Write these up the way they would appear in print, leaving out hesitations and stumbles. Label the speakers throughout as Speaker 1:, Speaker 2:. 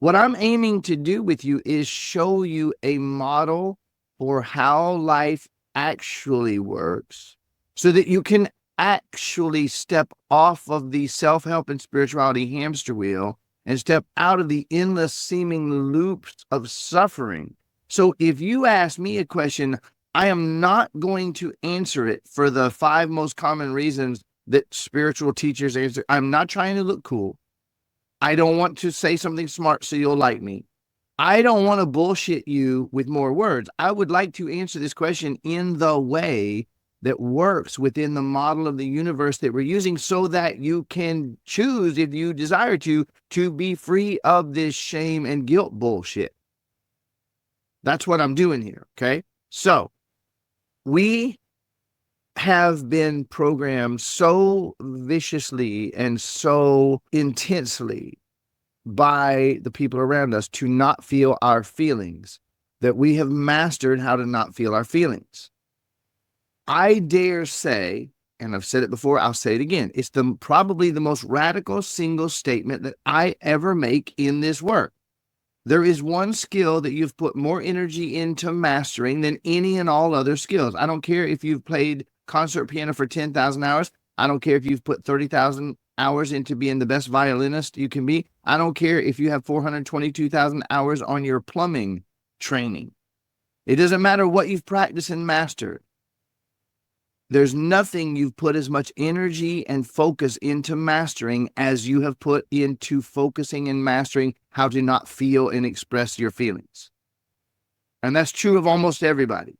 Speaker 1: What I'm aiming to do with you is show you a model for how life actually works so that you can actually step off of the self-help and spirituality hamster wheel and step out of the endless seeming loops of suffering. So if you ask me a question, I am not going to answer it for the 5 most common reasons that spiritual teachers answer. I'm not trying to look cool. I don't want to say something smart so you'll like me. I don't want to bullshit you with more words. I would like to answer this question in the way that works within the model of the universe that we're using so that you can choose, if you desire to be free of this shame and guilt bullshit. That's what I'm doing here, okay? So we have been programmed so viciously and so intensely by the people around us to not feel our feelings that we have mastered how to not feel our feelings. I dare say, and I've said it before, I'll say it again, it's probably the most radical single statement that I ever make in this work. There is one skill that you've put more energy into mastering than any and all other skills. I don't care if you've played concert piano for 10,000 hours. I don't care if you've put 30,000 hours into being the best violinist you can be. I don't care if you have 422,000 hours on your plumbing training. It doesn't matter what you've practiced and mastered. There's nothing you've put as much energy and focus into mastering as you have put into focusing and mastering how to not feel and express your feelings. And that's true of almost everybody.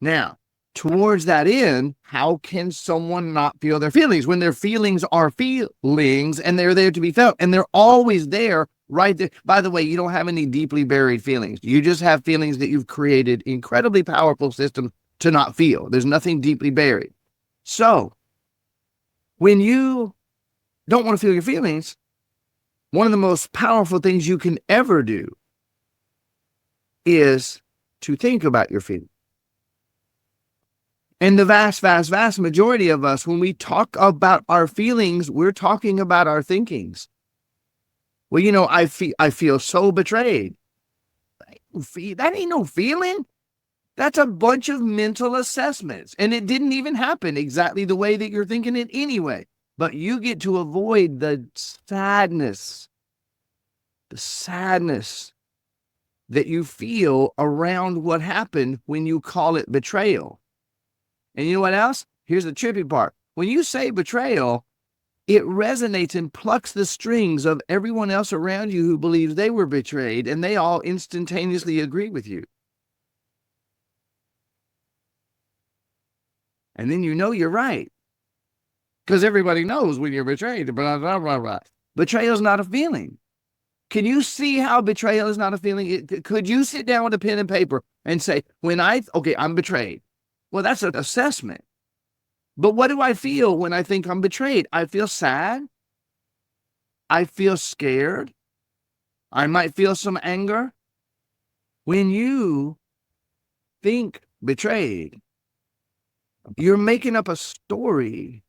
Speaker 1: Now, towards that end, how can someone not feel their feelings when their feelings are feelings and they're there to be felt and they're always there right there? By the way, you don't have any deeply buried feelings. You just have feelings that you've created incredibly powerful systems to not feel. There's nothing deeply buried. So when you don't want to feel your feelings, one of the most powerful things you can ever do is to think about your feelings. And the vast, vast, vast majority of us, when we talk about our feelings, we're talking about our thinkings. Well, you know, I feel so betrayed. That ain't no feeling. That's a bunch of mental assessments. And it didn't even happen exactly the way that you're thinking it anyway. But you get to avoid the sadness that you feel around what happened when you call it betrayal. And you know what else? Here's the trippy part. When you say betrayal, it resonates and plucks the strings of everyone else around you who believes they were betrayed, and they all instantaneously agree with you. And then you know you're right. Because everybody knows when you're betrayed. Blah, blah, blah, blah. Betrayal is not a feeling. Can you see how betrayal is not a feeling? Could you sit down with a pen and paper and say, I'm betrayed. Well, that's an assessment. But what do I feel when I think I'm betrayed? I feel sad. I feel scared. I might feel some anger. When you think betrayed, you're making up a story.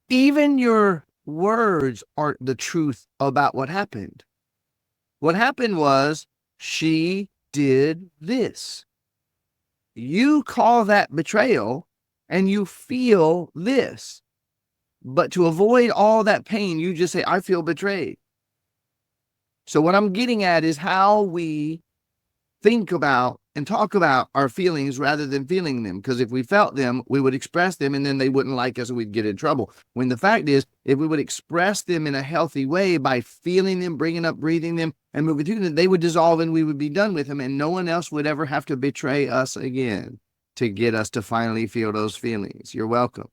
Speaker 1: Even your words aren't the truth about what happened. What happened was she did this. You call that betrayal and you feel this. But to avoid all that pain, you just say, I feel betrayed. So what I'm getting at is how we think about and talk about our feelings rather than feeling them. Because if we felt them, we would express them and then they wouldn't like us and we'd get in trouble. When the fact is, if we would express them in a healthy way by feeling them, bringing up, breathing them, and moving through them, they would dissolve and we would be done with them. And no one else would ever have to betray us again to get us to finally feel those feelings. You're welcome.